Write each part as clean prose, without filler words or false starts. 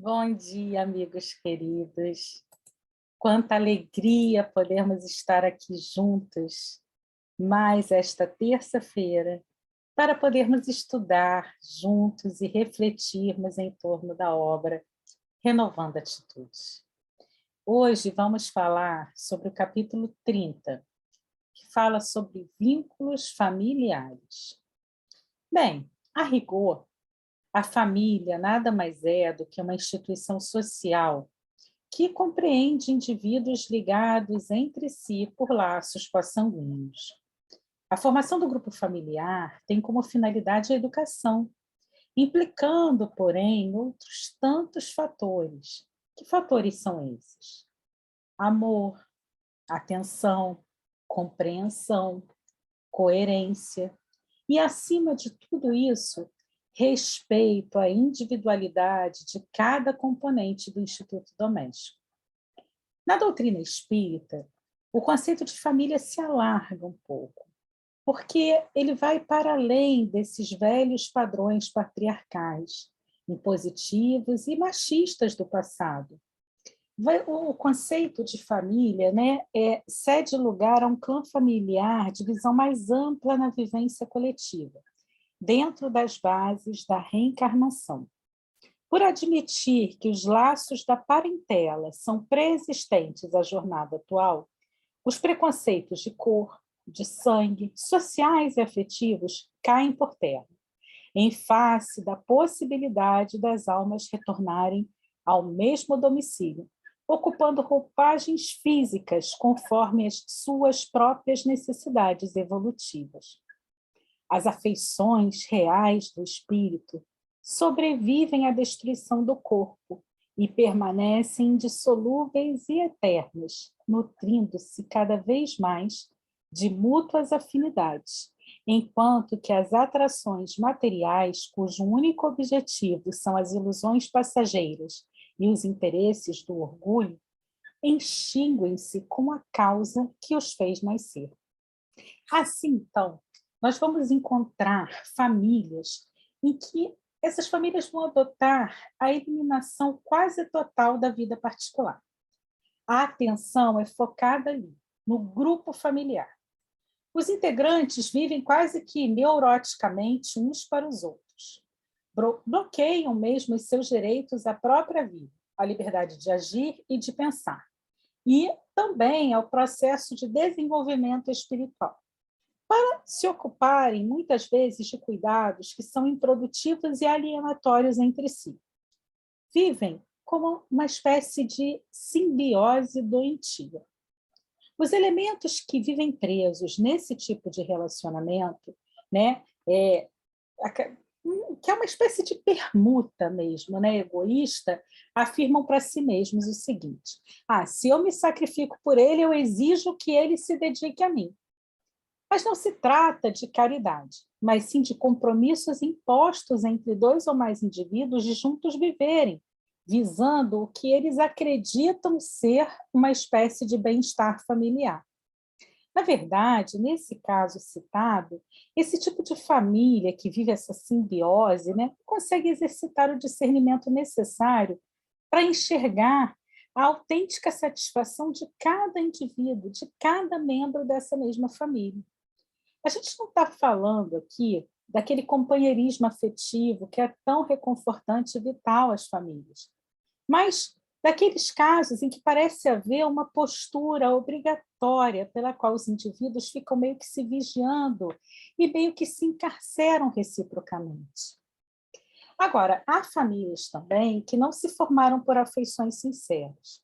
Bom dia, amigos queridos. Quanta alegria podermos estar aqui juntos mais esta terça-feira para podermos estudar juntos e refletirmos em torno da obra Renovando Atitudes. Hoje vamos falar sobre o capítulo 30, que fala sobre vínculos familiares. Bem, a rigor, a família nada mais é do que uma instituição social que compreende indivíduos ligados entre si por laços consanguíneos. A formação do grupo familiar tem como finalidade a educação, implicando, porém, outros tantos fatores. Que fatores são esses? Amor, atenção, compreensão, coerência e, acima de tudo isso, respeito à individualidade de cada componente do instituto doméstico. Na doutrina espírita, o conceito de família se alarga um pouco, porque ele vai para além desses velhos padrões patriarcais, impositivos e machistas do passado. O conceito de família, cede lugar a um clã familiar de visão mais ampla na vivência coletiva, dentro das bases da reencarnação. Por admitir que os laços da parentela são pré-existentes à jornada atual, os preconceitos de cor, de sangue, sociais e afetivos caem por terra, em face da possibilidade das almas retornarem ao mesmo domicílio, ocupando roupagens físicas conforme as suas próprias necessidades evolutivas. As afeições reais do espírito sobrevivem à destruição do corpo e permanecem indissolúveis e eternas, nutrindo-se cada vez mais de mútuas afinidades, enquanto que as atrações materiais, cujo único objetivo são as ilusões passageiras e os interesses do orgulho, extinguem-se com a causa que os fez nascer. Assim, então, nós vamos encontrar famílias em que essas famílias vão adotar a eliminação quase total da vida particular. A atenção é focada ali, no grupo familiar. Os integrantes vivem quase que neuroticamente uns para os outros. Bloqueiam mesmo os seus direitos à própria vida, à liberdade de agir e de pensar, e também ao processo de desenvolvimento espiritual, para se ocuparem, muitas vezes, de cuidados que são improdutivos e alienatórios entre si. Vivem como uma espécie de simbiose doentia. Os elementos que vivem presos nesse tipo de relacionamento, que é uma espécie de permuta mesmo, egoísta, afirmam para si mesmos o seguinte: se eu me sacrifico por ele, eu exijo que ele se dedique a mim. Mas não se trata de caridade, mas sim de compromissos impostos entre dois ou mais indivíduos de juntos viverem, visando o que eles acreditam ser uma espécie de bem-estar familiar. Na verdade, nesse caso citado, esse tipo de família que vive essa simbiose, consegue exercitar o discernimento necessário para enxergar a autêntica satisfação de cada indivíduo, de cada membro dessa mesma família. A gente não está falando aqui daquele companheirismo afetivo que é tão reconfortante e vital às famílias, mas daqueles casos em que parece haver uma postura obrigatória pela qual os indivíduos ficam meio que se vigiando e meio que se encarceram reciprocamente. Agora, há famílias também que não se formaram por afeições sinceras.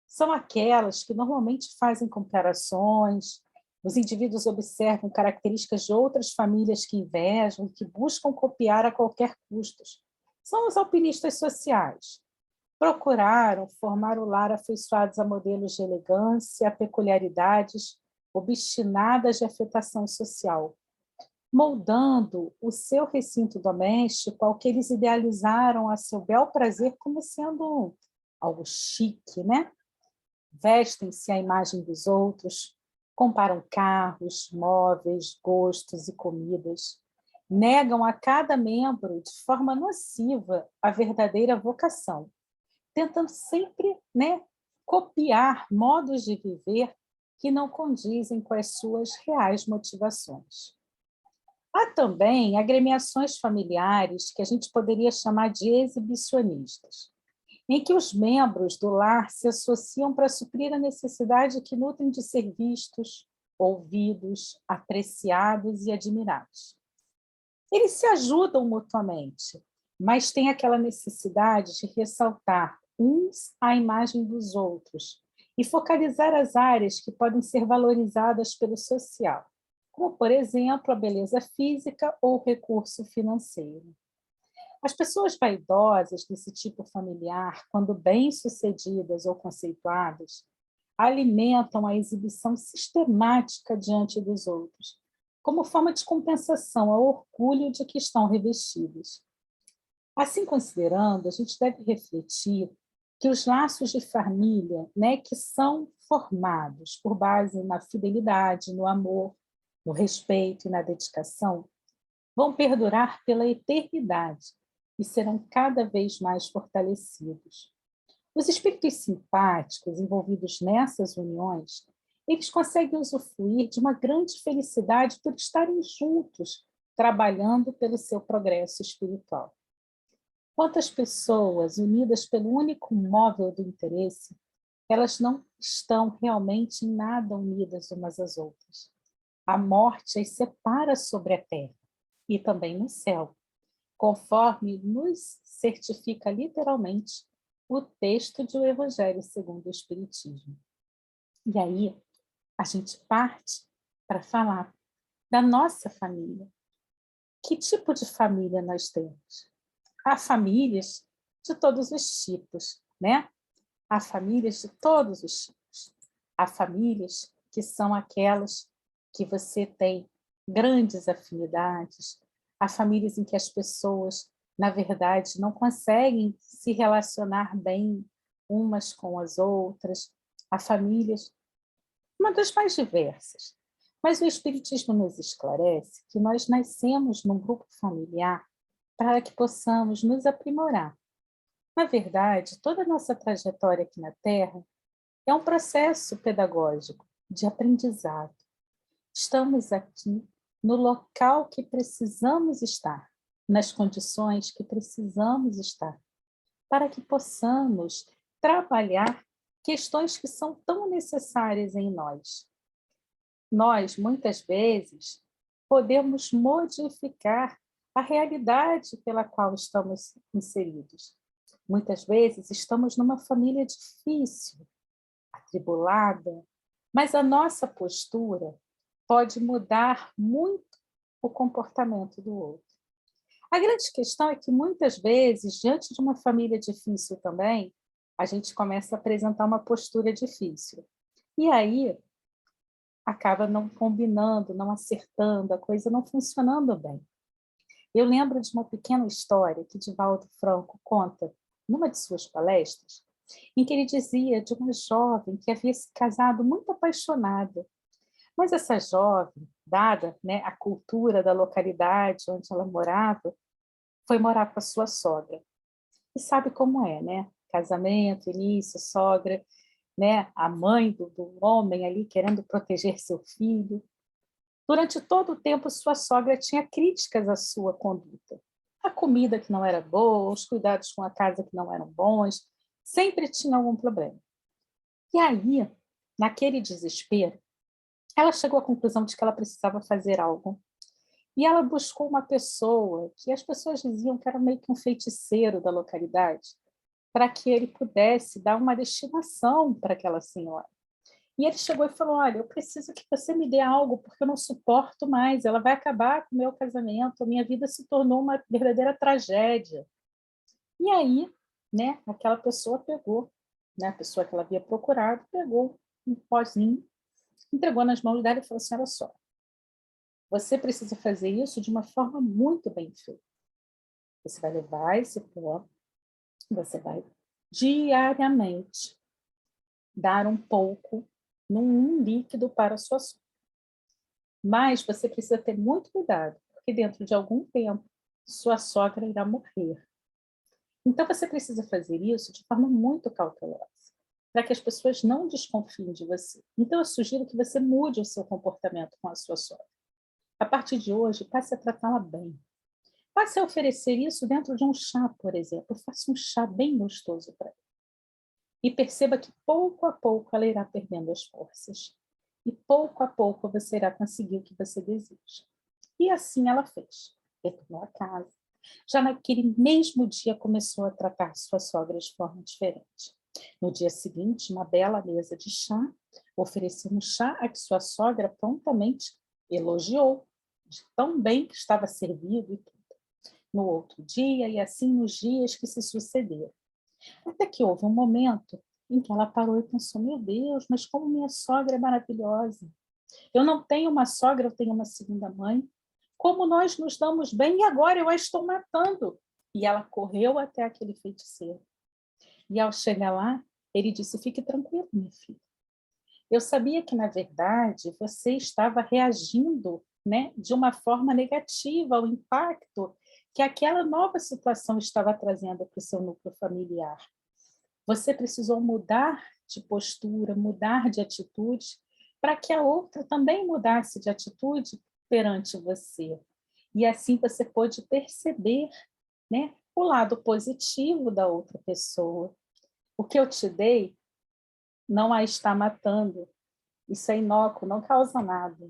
São aquelas que normalmente fazem comparações, os indivíduos observam características de outras famílias que invejam e que buscam copiar a qualquer custo. São os alpinistas sociais. Procuraram formar o lar afeiçoados a modelos de elegância, a peculiaridades obstinadas de afetação social, moldando o seu recinto doméstico ao que eles idealizaram a seu bel prazer como sendo algo chique, Vestem-se à imagem dos outros, comparam carros, móveis, gostos e comidas, negam a cada membro de forma nociva a verdadeira vocação, tentando sempre, né, copiar modos de viver que não condizem com as suas reais motivações. Há também agremiações familiares que a gente poderia chamar de exibicionistas, em que os membros do lar se associam para suprir a necessidade que nutrem de ser vistos, ouvidos, apreciados e admirados. Eles se ajudam mutuamente, mas têm aquela necessidade de ressaltar uns à imagem dos outros e focalizar as áreas que podem ser valorizadas pelo social, como, por exemplo, a beleza física ou o recurso financeiro. As pessoas vaidosas desse tipo familiar, quando bem-sucedidas ou conceituadas, alimentam a exibição sistemática diante dos outros, como forma de compensação ao orgulho de que estão revestidos. Assim considerando, a gente deve refletir que os laços de família, né, que são formados por base na fidelidade, no amor, no respeito e na dedicação, vão perdurar pela eternidade e serão cada vez mais fortalecidos. Os espíritos simpáticos envolvidos nessas uniões, eles conseguem usufruir de uma grande felicidade por estarem juntos, trabalhando pelo seu progresso espiritual. Quantas pessoas unidas pelo único móvel do interesse, elas não estão realmente em nada unidas umas às outras. A morte as separa sobre a terra e também no céu, conforme nos certifica literalmente o texto do Evangelho segundo o Espiritismo. E aí, a gente parte para falar da nossa família. Que tipo de família nós temos? Há famílias de todos os tipos, né? Há famílias de todos os tipos. Há famílias que são aquelas que você tem grandes afinidades. Há famílias em que as pessoas, na verdade, não conseguem se relacionar bem umas com as outras. Há famílias, uma das mais diversas. Mas o Espiritismo nos esclarece que nós nascemos num grupo familiar para que possamos nos aprimorar. Na verdade, toda a nossa trajetória aqui na Terra é um processo pedagógico de aprendizado. Estamos aqui no local que precisamos estar, nas condições que precisamos estar, para que possamos trabalhar questões que são tão necessárias em nós. Nós, muitas vezes, podemos modificar a realidade pela qual estamos inseridos. Muitas vezes estamos numa família difícil, atribulada, mas a nossa postura pode mudar muito o comportamento do outro. A grande questão é que muitas vezes, diante de uma família difícil também, a gente começa a apresentar uma postura difícil. E aí acaba não combinando, não acertando, a coisa não funcionando bem. Eu lembro de uma pequena história que Divaldo Franco conta numa de suas palestras, em que ele dizia de uma jovem que havia se casado muito apaixonada. Mas essa jovem, dada, né, a cultura da localidade onde ela morava, foi morar com a sua sogra. E sabe como é, né? Casamento, início, sogra, né? A mãe do homem ali querendo proteger seu filho. Durante todo o tempo, sua sogra tinha críticas à sua conduta. A comida que não era boa, os cuidados com a casa que não eram bons, sempre tinha algum problema. E aí, naquele desespero, ela chegou à conclusão de que ela precisava fazer algo. E ela buscou uma pessoa que as pessoas diziam que era meio que um feiticeiro da localidade, para que ele pudesse dar uma destinação para aquela senhora. E ele chegou e falou: olha, eu preciso que você me dê algo, porque eu não suporto mais, ela vai acabar com o meu casamento, a minha vida se tornou uma verdadeira tragédia. E aí, né, aquela pessoa pegou, né, a pessoa que ela havia procurado, pegou um pozinho, entregou nas mãos dela e falou assim: olha só, você precisa fazer isso de uma forma muito bem feita. Você vai levar esse pó, você vai diariamente dar um pouco num líquido para a sua sopa. Mas você precisa ter muito cuidado, porque dentro de algum tempo sua sogra irá morrer. Então, você precisa fazer isso de forma muito cautelosa, para que as pessoas não desconfiem de você. Então, eu sugiro que você mude o seu comportamento com a sua sogra. A partir de hoje, passe a tratá-la bem. Passe a oferecer isso dentro de um chá, por exemplo. Faça um chá bem gostoso para ela. E perceba que, pouco a pouco, ela irá perdendo as forças. E, pouco a pouco, você irá conseguir o que você deseja. E assim ela fez. Retornou a casa. Já naquele mesmo dia começou a tratar sua sogra de forma diferente. No dia seguinte, uma bela mesa de chá, ofereceu um chá a que sua sogra prontamente elogiou, de tão bem que estava servido e tudo. No outro dia, e assim nos dias que se sucederam. Até que houve um momento em que ela parou e pensou, meu Deus, mas como minha sogra é maravilhosa. Eu não tenho uma sogra, eu tenho uma segunda mãe. Como nós nos damos bem e agora eu a estou matando. E ela correu até aquele feiticeiro. E ao chegar lá, ele disse, fique tranquilo, minha filha. Eu sabia que, na verdade, você estava reagindo, né, de uma forma negativa ao impacto que aquela nova situação estava trazendo para o seu núcleo familiar. Você precisou mudar de postura, mudar de atitude, para que a outra também mudasse de atitude perante você. E assim você pôde perceber, né, o lado positivo da outra pessoa. O que eu te dei não a está matando. Isso é inócuo, não causa nada.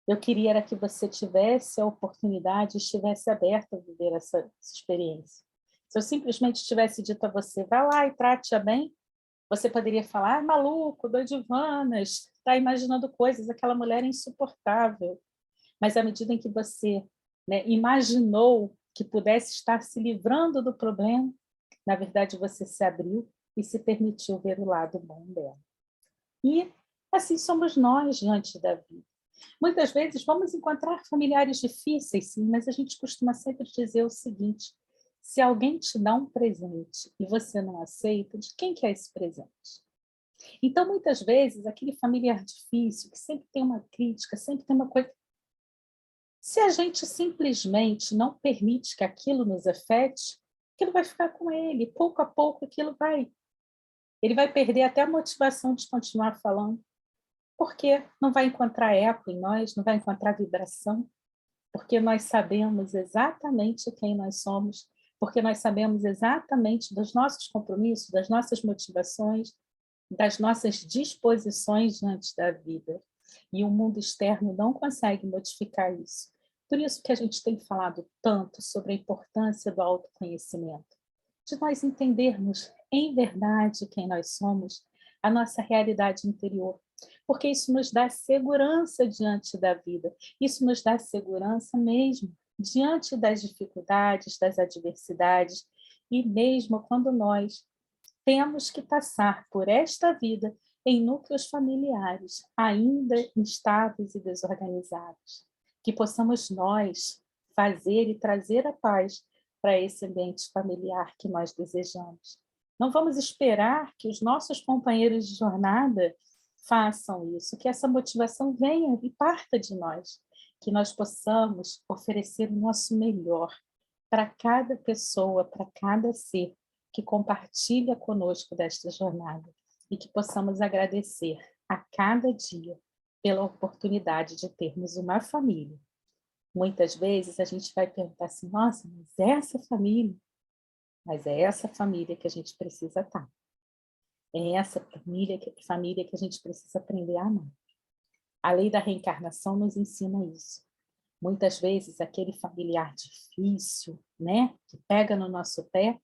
Eu queria era que você tivesse a oportunidade, estivesse aberta a viver essa experiência. Se eu simplesmente tivesse dito a você, vá lá e trate-a bem, você poderia falar, maluco, doidivanas, está imaginando coisas, aquela mulher é insuportável. Mas à medida em que você, né, imaginou que pudesse estar se livrando do problema, na verdade você se abriu e se permitiu ver o lado bom dela. E assim somos nós diante da vida. Muitas vezes vamos encontrar familiares difíceis, sim, mas a gente costuma sempre dizer o seguinte, se alguém te dá um presente e você não aceita, de quem que é esse presente? Então, muitas vezes, aquele familiar difícil, que sempre tem uma crítica, sempre tem uma coisa... Se a gente simplesmente não permite que aquilo nos afete, aquilo vai ficar com ele. Pouco a pouco, aquilo vai... Ele vai perder até a motivação de continuar falando. Porque não vai encontrar eco em nós, não vai encontrar vibração. Porque nós sabemos exatamente quem nós somos, porque nós sabemos exatamente dos nossos compromissos, das nossas motivações, das nossas disposições diante da vida. E o mundo externo não consegue modificar isso. Por isso que a gente tem falado tanto sobre a importância do autoconhecimento, de nós entendermos em verdade quem nós somos, a nossa realidade interior, porque isso nos dá segurança diante da vida, isso nos dá segurança mesmo diante das dificuldades, das adversidades, e mesmo quando nós temos que passar por esta vida em núcleos familiares ainda instáveis e desorganizados. Que possamos nós fazer e trazer a paz para esse ambiente familiar que nós desejamos. Não vamos esperar que os nossos companheiros de jornada façam isso, que essa motivação venha e parta de nós, que nós possamos oferecer o nosso melhor para cada pessoa, para cada ser que compartilha conosco desta jornada e que possamos agradecer a cada dia pela oportunidade de termos uma família. Muitas vezes a gente vai perguntar assim, nossa, mas essa família, mas é essa família que a gente precisa estar. É essa família que a gente precisa aprender a amar. A lei da reencarnação nos ensina isso. Muitas vezes aquele familiar difícil, né, que pega no nosso pé,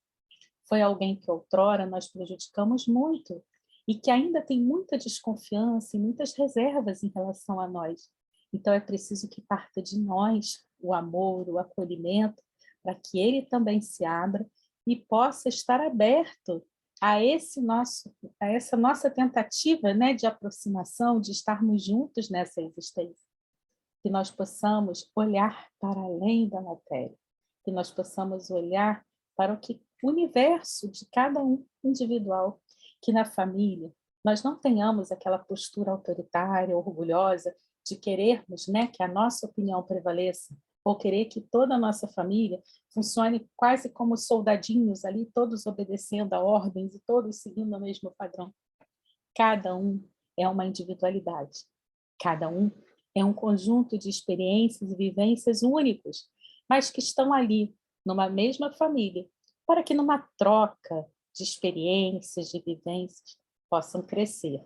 foi alguém que outrora nós prejudicamos muito e que ainda tem muita desconfiança e muitas reservas em relação a nós. Então é preciso que parta de nós o amor, o acolhimento, para que ele também se abra e possa estar aberto a essa nossa tentativa, né, de aproximação, de estarmos juntos nessa existência. Que nós possamos olhar para além da matéria, que nós possamos olhar para o universo de cada um individual, que na família nós não tenhamos aquela postura autoritária, orgulhosa, de querermos, né, que a nossa opinião prevaleça, ou querer que toda a nossa família funcione quase como soldadinhos ali, todos obedecendo a ordens e todos seguindo o mesmo padrão. Cada um é uma individualidade. Cada um é um conjunto de experiências e vivências únicos, mas que estão ali, numa mesma família, para que numa troca de experiências, de vivências, possam crescer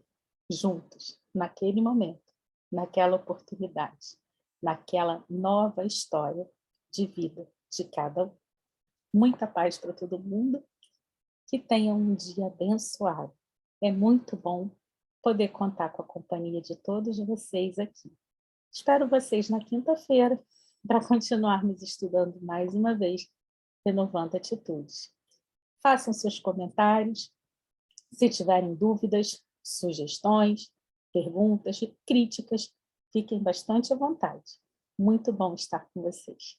juntos, naquele momento, naquela oportunidade, naquela nova história de vida de cada um. Muita paz para todo mundo, que tenham um dia abençoado. É muito bom poder contar com a companhia de todos vocês aqui. Espero vocês na quinta-feira para continuarmos estudando mais uma vez, renovando atitudes. Façam seus comentários, se tiverem dúvidas, sugestões, perguntas, críticas, fiquem bastante à vontade. Muito bom estar com vocês.